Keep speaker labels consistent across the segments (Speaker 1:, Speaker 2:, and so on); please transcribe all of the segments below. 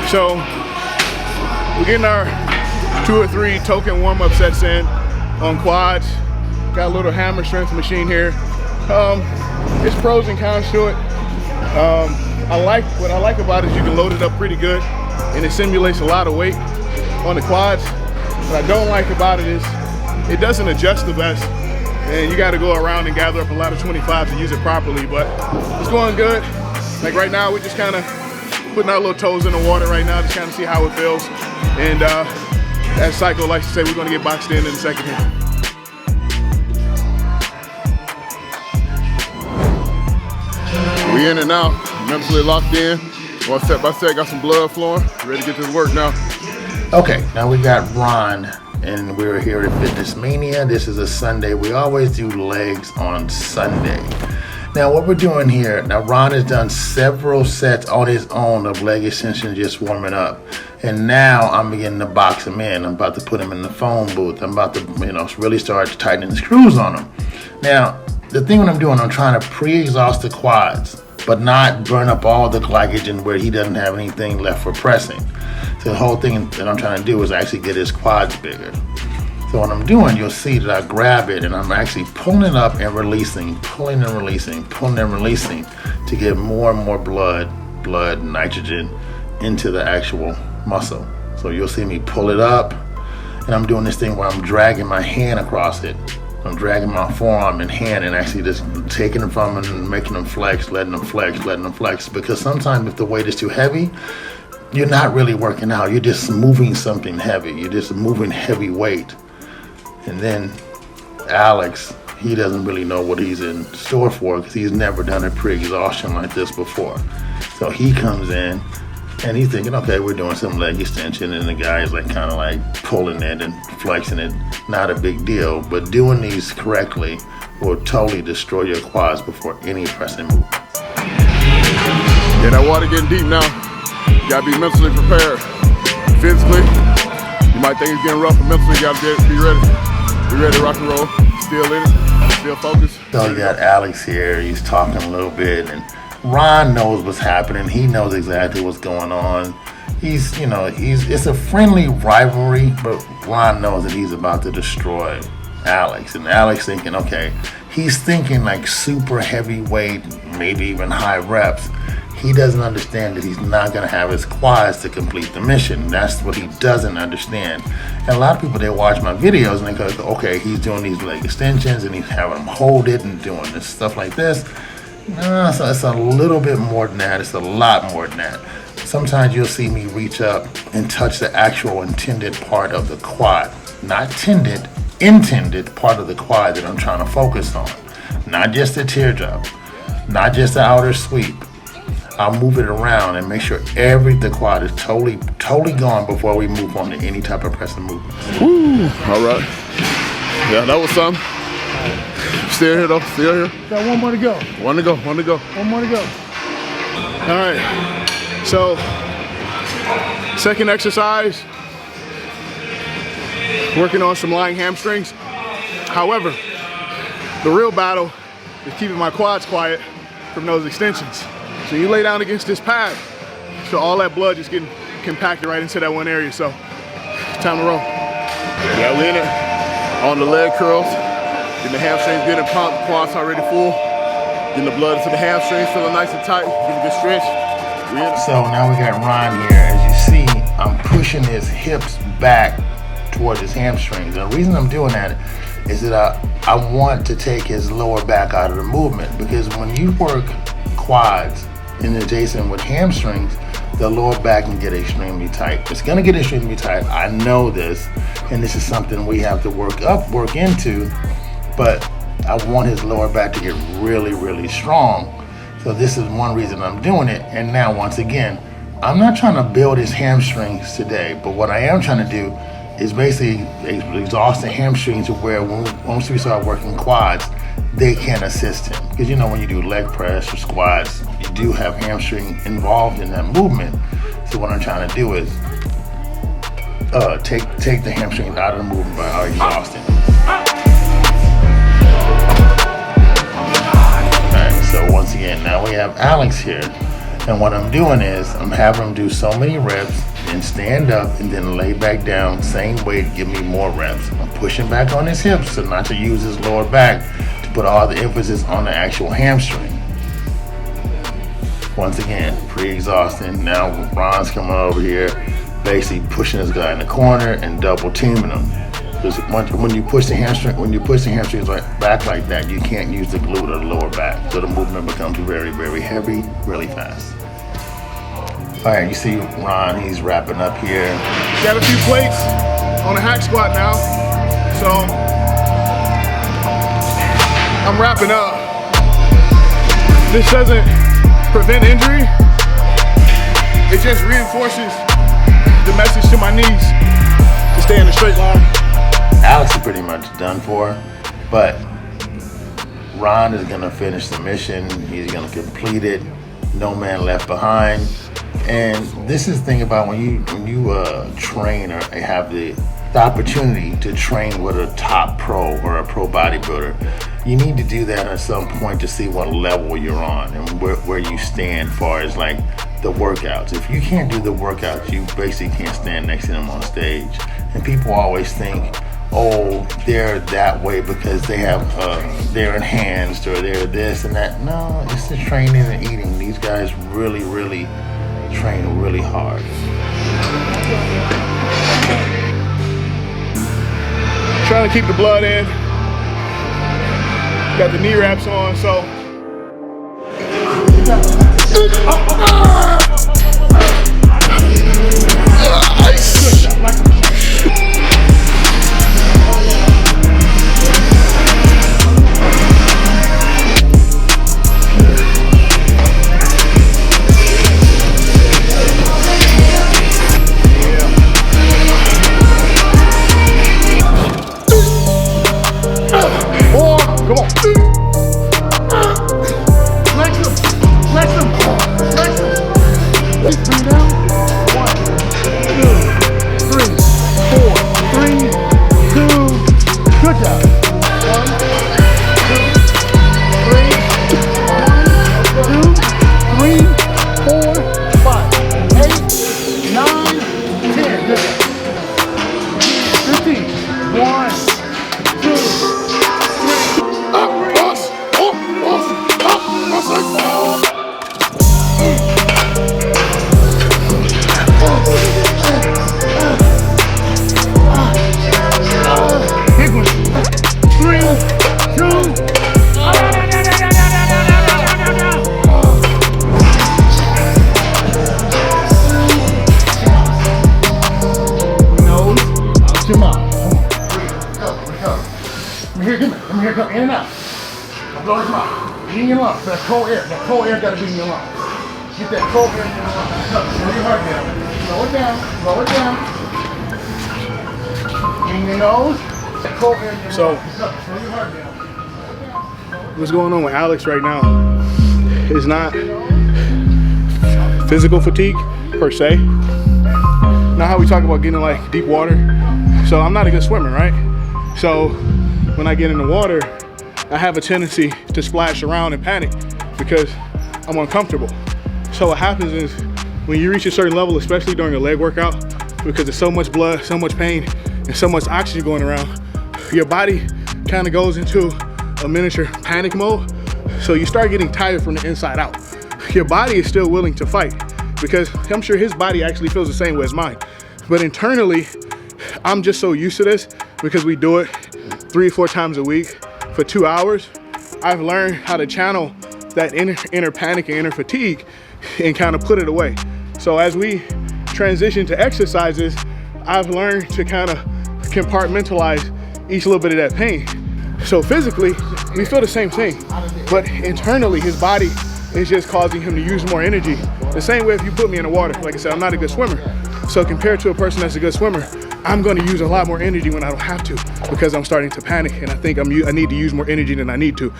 Speaker 1: So we're getting our 2 or 3 token warm-up sets in on quads. Got a little hammer strength machine here. It's pros and cons to it. What I like about it is you can load it up pretty good and it simulates a lot of weight on the quads. What I don't like about it is it doesn't adjust the best, and you got to go around and gather up a lot of 25s to use it properly, but it's going good. Like right now, we're just kind of putting our little toes in the water right now, just kind of see how it feels. And as Psycho likes to say, we're going to get boxed in a second here. We in and out, mentally locked in. One step by step, got some blood flowing. Ready to get this work now.
Speaker 2: Okay, now we got Ron, and we're here at Fitness Mania. This is a Sunday. We always do legs on Sunday. Now what we're doing here, now Ron has done several sets on his own of leg extension, just warming up. And now I'm beginning to box him in. I'm about to put him in the phone booth. I'm about to, really start tightening the screws on him. Now, the thing what I'm doing, I'm trying to pre-exhaust the quads, but not burn up all the glycogen where he doesn't have anything left for pressing. So the whole thing that I'm trying to do is actually get his quads bigger. So what I'm doing, you'll see that I grab it and I'm actually pulling it up and releasing, pulling and releasing, pulling and releasing to get more and more blood, nitrogen into the actual muscle. So you'll see me pull it up, and I'm doing this thing where I'm dragging my hand across it. I'm dragging my forearm and hand and actually just taking them from them and making them flex, letting them flex, letting them flex. Because sometimes if the weight is too heavy, you're not really working out. You're just moving something heavy. You're just moving heavy weight. And then Alex, he doesn't really know what he's in store for because he's never done a pre-exhaustion like this before. So he comes in and he's thinking, okay, we're doing some leg extension, and the guy is kind of pulling it and flexing it. Not a big deal, but doing these correctly will totally destroy your quads before any pressing movement.
Speaker 1: Yeah, that water getting deep now. You gotta be mentally prepared. Physically, you might think it's getting rough, but mentally you gotta be ready. Be ready to rock and roll. Still in it, still focused.
Speaker 2: So you got Alex here, he's talking a little bit, and Ron knows what's happening. He knows exactly what's going on. It's a friendly rivalry, but Ron knows that he's about to destroy Alex. And Alex thinking, okay, he's thinking super heavyweight, maybe even high reps. He doesn't understand that he's not going to have his quads to complete the mission. That's what he doesn't understand. And a lot of people, they watch my videos and they go, okay, he's doing these leg extensions and he's having them hold it and doing this stuff like this. No, so it's a little bit more than that. It's a lot more than that. Sometimes you'll see me reach up and touch the actual intended part of the quad. Not intended part of the quad that I'm trying to focus on. Not just the teardrop, not just the outer sweep. I'll move it around and make sure the quad is totally gone before we move on to any type of pressing movement.
Speaker 1: Woo, all right. Yeah, that was something. Still here though, still here.
Speaker 3: Got one more to go.
Speaker 1: One to go.
Speaker 3: One more to go.
Speaker 1: All right, so second exercise, working on some lying hamstrings. However, the real battle is keeping my quads quiet from those extensions. So you lay down against this pad, so all that blood just getting compacted right into that one area. So time to roll. Yeah, we in it on the leg curls. Getting the hamstrings getting pumped, quads already full. Getting the blood into the hamstrings, feeling nice and tight. Getting a good stretch.
Speaker 2: So now we got Ron here. As you see, I'm pushing his hips back towards his hamstrings. And the reason I'm doing that is that I want to take his lower back out of the movement, because when you work quads in adjacent with hamstrings, the lower back can get extremely tight. It's gonna get extremely tight. I know this, and this is something we have to work into. But I want his lower back to get really, really strong. So this is one reason I'm doing it. And now, once again, I'm not trying to build his hamstrings today, but what I am trying to do is basically exhaust the hamstrings to where once we start working quads, they can assist him. Because when you do leg press or squats, you do have hamstring involved in that movement. So what I'm trying to do is take the hamstrings out of the movement by exhausting. So once again, now we have Alex here. And what I'm doing is I'm having him do so many reps and stand up and then lay back down, same weight, give me more reps. I'm pushing back on his hips so not to use his lower back to put all the emphasis on the actual hamstring. Once again, pre-exhausting. Now Ron's coming over here, basically pushing this guy in the corner and double teaming him. Because when you push the hamstrings back like that, you can't use the glute or the lower back. So the movement becomes very, very heavy, really fast. All right, you see Ron, he's wrapping up here.
Speaker 1: Got a few plates on a hack squat now. So I'm wrapping up. This doesn't prevent injury. It just reinforces the message to my knees to stay in a straight line.
Speaker 2: Alex is pretty much done for, but Ron is gonna finish the mission. He's gonna complete it. No man left behind. And this is the thing about when you train or have the opportunity to train with a top pro or a pro bodybuilder, you need to do that at some point to see what level you're on and where you stand as far as like the workouts. If you can't do the workouts, you basically can't stand next to them on stage. And people always think, oh, they're that way because they have they're enhanced or they're this and that. No, it's the training and eating. These guys really, really train really hard.
Speaker 1: Trying to keep the blood in. Got the knee wraps on, so.
Speaker 2: Come in and out. I'm blowing his mouth. In your lungs. That cold air. That cold air got to be in your lungs. Get that cold air in your lungs. Slow your heart down. Slow it down. Slow it down. In your nose. That cold air in your lungs. Slow your heart down.
Speaker 1: What's going on with Alex right now is not physical fatigue per se. Not how we talk about getting like deep water. So I'm not a good swimmer, right? So when I get in the water, I have a tendency to splash around and panic because I'm uncomfortable. So what happens is when you reach a certain level, especially during a leg workout, because there's so much blood, so much pain, and so much oxygen going around, your body kind of goes into a miniature panic mode. So you start getting tired from the inside out. Your body is still willing to fight because I'm sure his body actually feels the same way as mine. But internally, I'm just so used to this because we do it 3 or 4 times a week for 2 hours. I've learned how to channel that inner panic and inner fatigue and kind of put it away. So as we transition to exercises, I've learned to kind of compartmentalize each little bit of that pain. So physically, we feel the same thing, but internally his body is just causing him to use more energy. The same way if you put me in the water, like I said, I'm not a good swimmer. So compared to a person that's a good swimmer, I'm gonna use a lot more energy when I don't have to because I'm starting to panic and I think I need to use more energy than I need to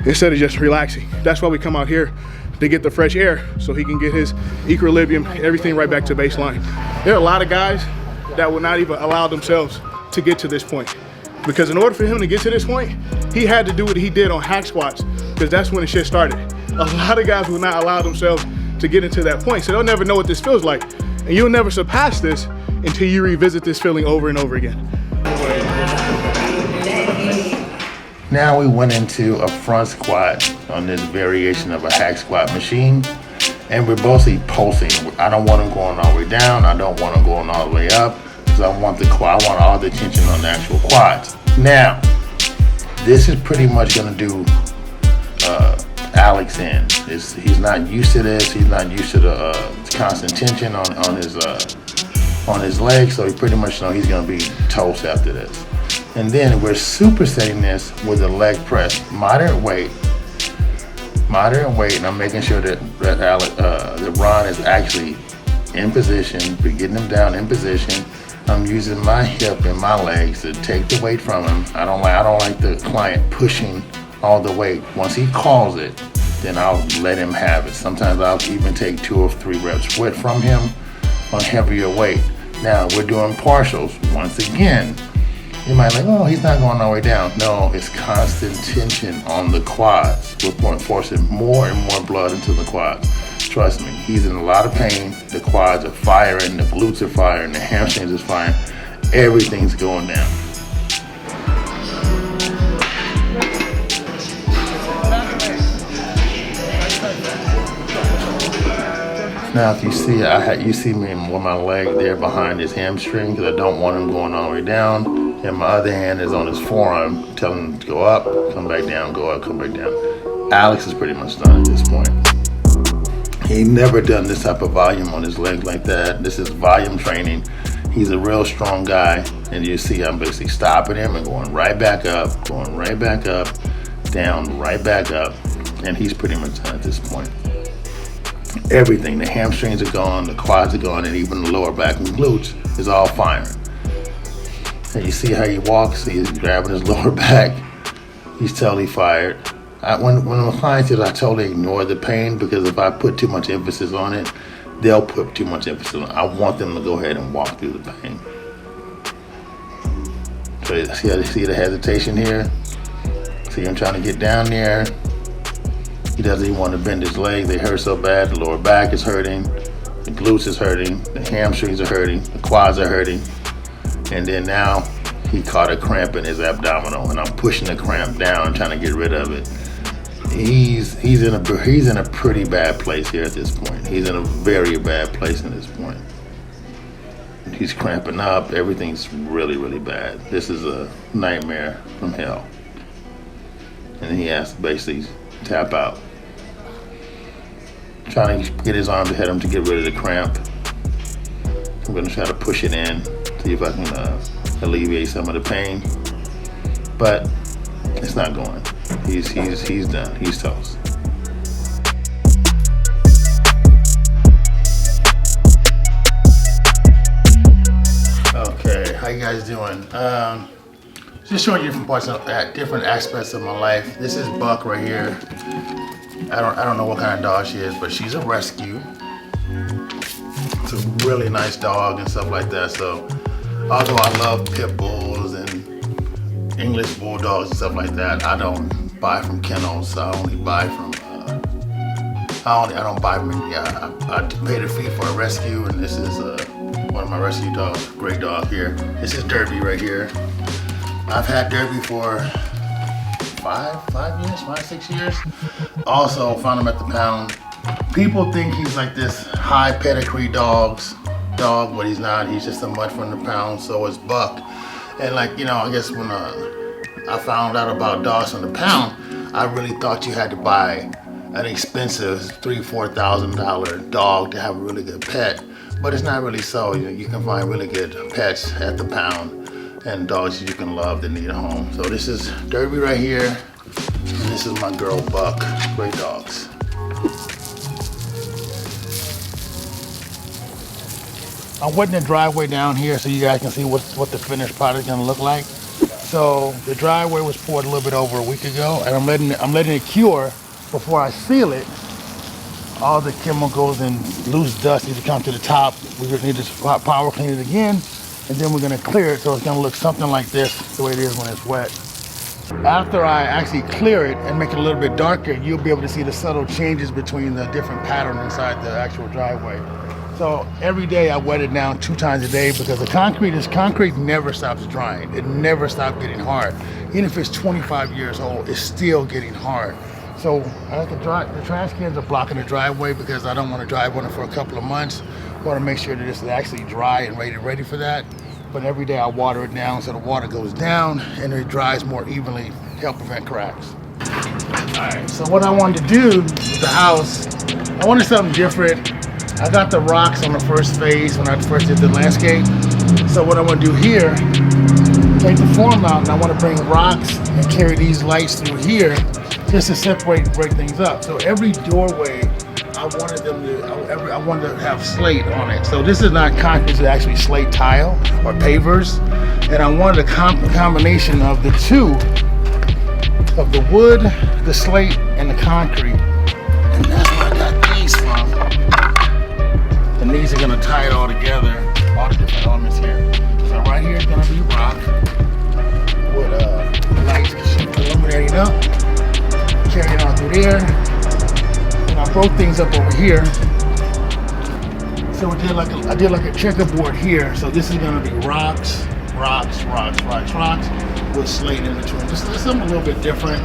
Speaker 1: instead of just relaxing. That's why we come out here to get the fresh air so he can get his equilibrium, everything right back to baseline. There are a lot of guys that will not even allow themselves to get to this point because in order for him to get to this point, he had to do what he did on hack squats because that's when the shit started. A lot of guys will not allow themselves to get into that point. So they'll never know what this feels like. And you'll never surpass this until you revisit this feeling over and over again.
Speaker 2: Now we went into a front squat on this variation of a hack squat machine, and we're mostly pulsing. I don't want them going all the way down. I don't want them going all the way up, because I want I want all the tension on the actual quads. Now, this is pretty much gonna do Alex in. He's not used to this. He's not used to the constant tension on his legs, so he pretty much know he's gonna be toast after this. And then we're supersetting this with a leg press, moderate weight, and I'm making sure that Ron is actually in position. We're getting him down in position. I'm using my hip and my legs to take the weight from him. I don't like the client pushing all the weight. Once he calls it, then I'll let him have it. Sometimes I'll even take 2 or 3 reps from him on heavier weight. Now we're doing partials. Once again, you might like, oh, he's not going all the way down. No, it's constant tension on the quads. We're forcing more and more blood into the quads. Trust me, he's in a lot of pain. The quads are firing, the glutes are firing, the hamstrings is firing. Everything's going down. Now, if you see, you see me with my leg there behind his hamstring, because I don't want him going all the way down. And my other hand is on his forearm, telling him to go up, come back down, go up, come back down. Alex is pretty much done at this point. He never done this type of volume on his leg like that. This is volume training. He's a real strong guy, and you see I'm basically stopping him and going right back up, down, right back up, and he's pretty much done at this point. Everything, the hamstrings are gone, the quads are gone, and even the lower back and glutes is all firing. And you see how he walks, he's grabbing his lower back, he's totally fired. When my clients did, I totally ignore the pain, because if I put too much emphasis on it, they'll put too much emphasis on it. I want them to go ahead and walk through the pain. So you see the hesitation here? See him trying to get down there. He doesn't even want to bend his leg. They hurt so bad. The lower back is hurting. The glutes is hurting. The hamstrings are hurting. The quads are hurting. And then now he caught a cramp in his abdominal, and I'm pushing the cramp down, trying to get rid of it. He's in a pretty bad place here at this point. He's in a very bad place at this point. He's cramping up. Everything's really, really bad. This is a nightmare from hell. And he has to basically tap out. Trying to get his arm to hit him to get rid of the cramp. I'm gonna try to push it in, see if I can alleviate some of the pain. But it's not going. He's done. He's toast. Okay, how you guys doing? Just showing you different parts of different aspects of my life. This is Buck right here. I don't know what kind of dog she is, but she's a rescue. It's a really nice dog and stuff like that. So, although I love pit bulls and English bulldogs and stuff like that, I don't buy from kennels. So I only buy from. I don't buy from. Yeah, I paid a fee for a rescue, and this is one of my rescue dogs. Great dog here. This is Derby right here. I've had Derby for 6 years. Also found him at the pound. People think he's like this high pedigree dog, but he's not. He's just a mutt from the pound. So is Buck. And like, I guess when I found out about dogs from the pound, I really thought you had to buy an expensive $3,000-$4,000 dog to have a really good pet. But it's not really so. You can find really good pets at the pound and dogs you can love that need a home. So this is Derby right here, and this is my girl Buck. Great dogs. I'm wetting the driveway down here so you guys can see what the finished product is gonna look like. So the driveway was poured a little bit over a week ago, and I'm letting it cure before I seal it. All the chemicals and loose dust need to come to the top. We just need to power clean it again, and then we're gonna clear it so it's gonna look something like this, the way it is when it's wet. After I actually clear it and make it a little bit darker, you'll be able to see the subtle changes between the different patterns inside the actual driveway. So every day I wet it down 2 times a day because the concrete never stops drying. It never stops getting hard. Even if it's 25 years old, it's still getting hard. So the trash cans are blocking the driveway because I don't want to drive on it for a couple of months. I want to make sure that it's actually dry and ready for that. But every day I water it down so the water goes down and it dries more evenly to help prevent cracks. All right, so what I wanted to do with the house, I wanted something different. I got the rocks on the first phase when I first did the landscape. So what I want to do here, take the form out, and I want to bring rocks and carry these lights through here just to break things up. So every doorway, I wanted to have slate on it. So this is not concrete, it's actually slate tile or pavers. And I wanted a combination of the two, of the wood, the slate, and the concrete. And that's where I got these from. And these are gonna tie it all together, all the different elements here. So right here is gonna be rock with lights illuminating up, carrying on through there. And I broke things up over here. So I did like a checkerboard here. So this is gonna be rocks, with slate in between. Just something a little bit different.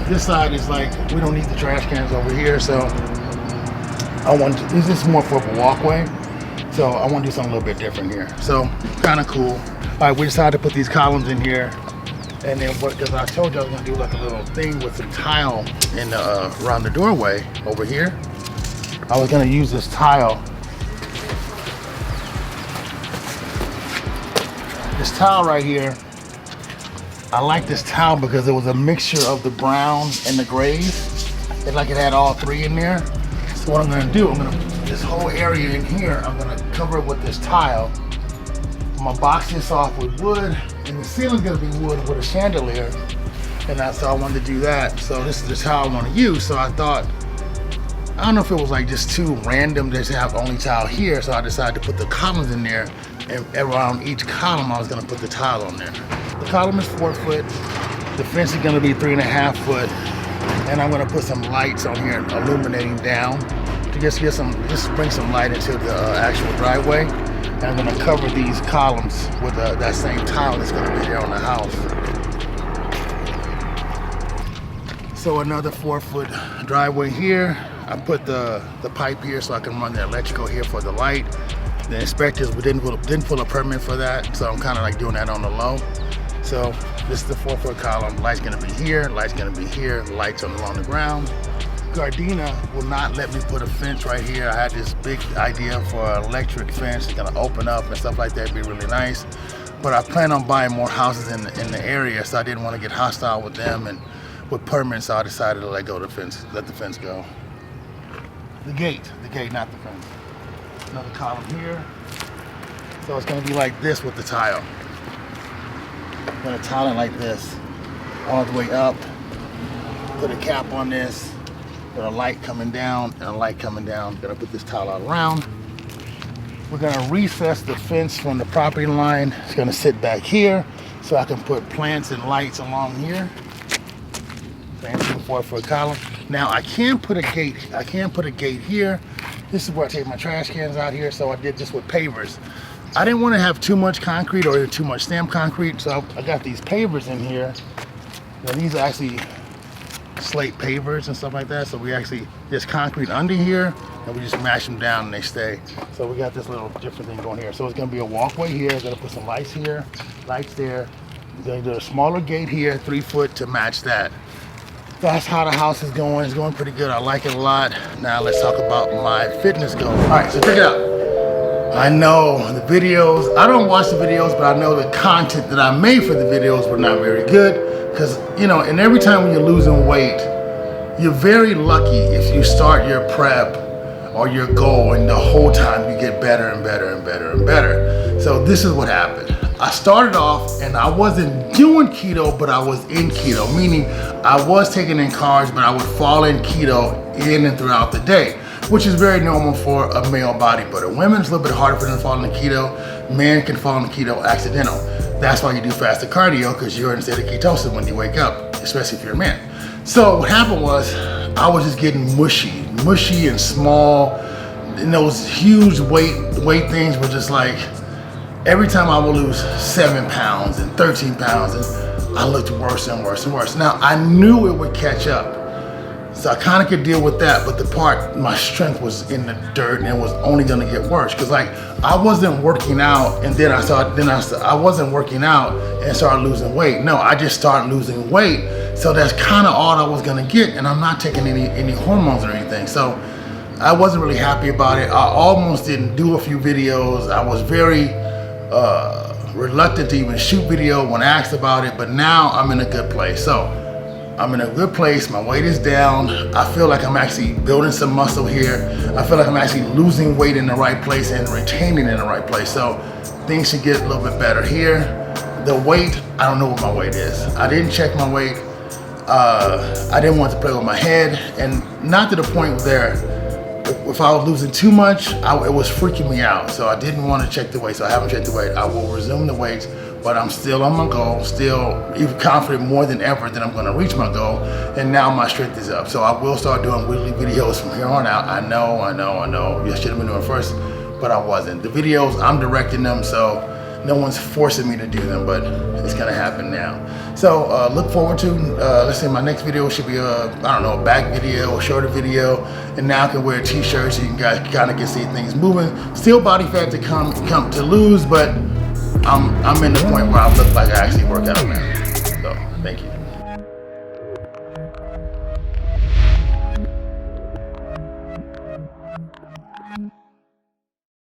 Speaker 2: This side is like, we don't need the trash cans over here, so this is more for a walkway, so I want to do something a little bit different here. So kind of cool. All right, we decided to put these columns in here, and then because I told you I was going to do like a little thing with some tile in around the doorway over here. I was going to use this tile. This tile right here, I like this tile because it was a mixture of the brown and the grays. It had all 3 in there. So what I'm gonna do, this whole area in here, I'm gonna cover it with this tile. I'm gonna box this off with wood, and the ceiling's gonna be wood with a chandelier. And so I wanted to do that. So this is the tile I wanna use. So I thought, I don't know if it was like just too random to have only tile here. So I decided to put the columns in there, and around each column, I was gonna put the tile on there. The column is 4 foot. The fence is gonna be 3.5 foot. And I'm gonna put some lights on here illuminating down to just bring some light into the actual driveway. And I'm gonna cover these columns with that same tile that's gonna be there on the house. So another 4 foot driveway here. I put the pipe here so I can run the electrical here for the light. The inspectors didn't pull a permit for that, so I'm kind of like doing that on the low. So this is the 4 foot column. Light's gonna be here, light's gonna be here, lights along the ground. Gardena will not let me put a fence right here. I had this big idea for an electric fence. It's gonna open up and stuff like that, it'd be really nice. But I plan on buying more houses in the area, so I didn't want to get hostile with them and with permits, so I decided to let the fence go. The gate, not the fence. Another column here. So it's gonna be like this with the tile. I'm gonna tile it like this, all the way up. Put a cap on this, put a light coming down and a light coming down. Gonna put this tile out around. We're gonna recess the fence from the property line. It's gonna sit back here, so I can put plants and lights along here. Same 4 foot column. Now I can put a gate. I can put a gate here. This is where I take my trash cans out here, so I did this with pavers. I didn't want to have too much concrete or too much stamped concrete, so I got these pavers in here. Now these are actually slate pavers and stuff like that, so we actually, there's concrete under here, and we just mash them down and they stay. So we got this little different thing going here. So it's gonna be a walkway here, gonna put some lights here, lights there. We're gonna do a smaller gate here, 3 foot to match that. That's how the house is going. It's going pretty good. I like it a lot. Now let's talk about my fitness goal. All right, so check it out. I know the videos, I don't watch the videos, but I know the content that I made for the videos were not very good. Because, you know, and every time when you're losing weight, you're very lucky if you start your prep or your goal and the whole time you get better and better and better and better. So this is what happened. I started off and I wasn't doing keto, but I was in keto, meaning I was taking in carbs, but I would fall in keto in and throughout the day, which is very normal for a male bodybuilder. Women, it's a little bit harder for them to fall into keto. Men can fall into keto accidental. That's why you do fasted cardio, because you're in a state of ketosis when you wake up, especially if you're a man. So what happened was I was just getting mushy and small, and those huge weight things were just like, every time I would lose 7 pounds and 13 pounds, and I looked worse and worse and worse. Now, I knew it would catch up, so I kind of could deal with that, but the part, my strength was in the dirt, and it was only gonna get worse. Cause like, I wasn't working out, and then I wasn't working out and started losing weight. No, I just started losing weight, so that's kind of all I was gonna get, and I'm not taking any hormones or anything. So I wasn't really happy about it. I almost didn't do a few videos. I was very reluctant to even shoot video when asked about it, but now I'm in a good place. So I'm in a good place, my weight is down. I feel like I'm actually building some muscle here. I feel like I'm actually losing weight in the right place and retaining in the right place. So things should get a little bit better here. The weight, I don't know what my weight is. I didn't check my weight. I didn't want to play with my head, and not to the point where if I was losing too much, it was freaking me out. So I didn't want to check the weight, so I haven't checked the weight. I will resume the weights, but I'm still on my goal, still even confident more than ever that I'm gonna reach my goal, and now my strength is up. So I will start doing weekly videos from here on out. I know. You should have been doing it first, but I wasn't. The videos, I'm directing them, so no one's forcing me to do them, but it's gonna happen now. So look forward to, let's say my next video should be a back video, a shorter video, and now I can wear a t-shirt so you guys kind of can see things moving. Still body fat to come to lose, but I'm in the point where I look like I actually work out now. So thank you.